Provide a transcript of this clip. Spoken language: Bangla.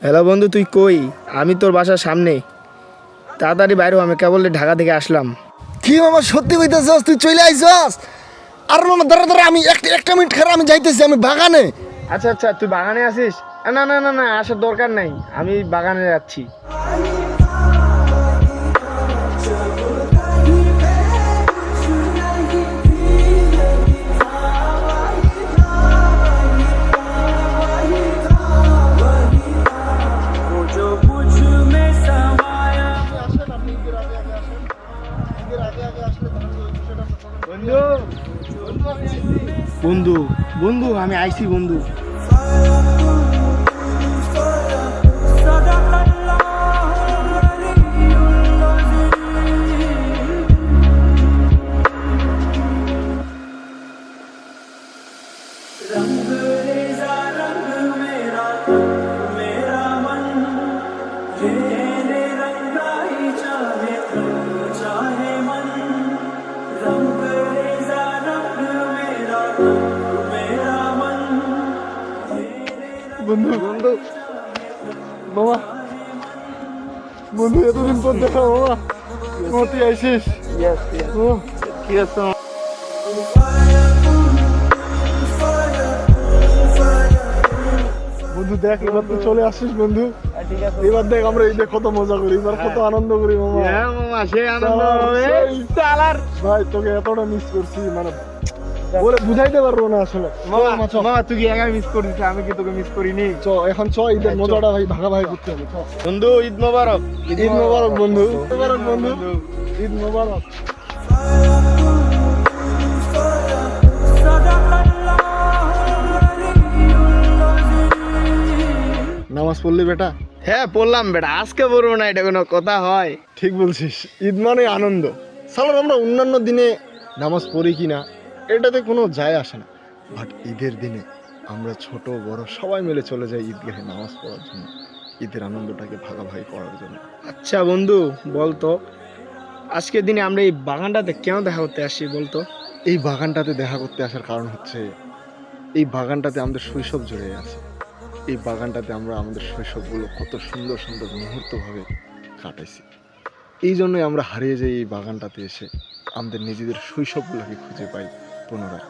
হ্যালো বন্ধু, তুই কই? আমি তোর বাসার সামনে, তাড়াতাড়ি বাইরে হ, আমি কেবল ঢাকা থেকে আসলাম। কি মামা সত্যি কইতেছস? তুই চলে আইছস? আর মামা দাঁড়া দাঁড়া, আমি একটা মিনিট খারাপ, আমি যাইতেছি, আমি বাগানে। আচ্ছা আচ্ছা, তুই বাগানে আছিস? না না না না, আসার দরকার নাই, আমি বাগানে যাচ্ছি। বন্ধু বন্ধু আমি আইছি বন্ধু। বন্ধু বন্ধু মামা, বন্ধু এতদিন পর দেখা মামা। মামা তুই আইসিস? মামা, কি আছে? বন্ধু দেখ, এবার তুই চলে আসিস বন্ধু। ঠিক আছে, এবার দেখ আমরা এই যে কত মজা করি, এবার কত আনন্দ করি মামা। হ্যাঁ মামা, সে আনন্দ চালার, হবে। সেই। চালার ভাই তোকে এতটা মিস করছি, মানে বলে বুঝাইতে পারবো না আসলে। মামা, চ মামা তুই কি একা মিস করিস? আমি কি তোকে মিস করিনি? চ এখন চ, ঈদের মজাটা ভাই ভাগাভাগি করতে হবে। চ। বন্ধু ঈদ মোবারক। ঈদ মোবারক বন্ধু, মোবারক বন্ধু, ঈদ মোবারক। নামাজ পড়লি বেটা? হ্যাঁ পড়লাম বেটা, আজকে পড়বো না এটা কোনো কথা হয়? ঠিক বলছিস, ঈদ মানে আনন্দ। সালার আমরা অন্যান্য দিনে নামাজ পড়ি কি না এটাতে কোনো যায় আসে না, বাট ঈদের দিনে আমরা ছোট বড় সবাই মিলে চলে যাই ঈদগাহে নামাজ পড়ার জন্য, ঈদের আনন্দটাকে ভাগাভাগি করার জন্য। আচ্ছা বন্ধু বলতো, আজকের দিনে আমরা এই বাগানটাতে কেন দেখা করতে আসছি বলতো? এই বাগানটাতে দেখা করতে আসার কারণ হচ্ছে, এই বাগানটাতে আমাদের শৈশব জড়িয়ে আছে। এই বাগানটাতে আমরা আমাদের শৈশবগুলো কত সুন্দর সুন্দর মুহূর্তভাবে কাটাইছি। এই জন্যই আমরা হারিয়ে যাই এই বাগানটাতে এসে, আমাদের নিজেদের শৈশবগুলোকে খুঁজে পাই পুনরায়।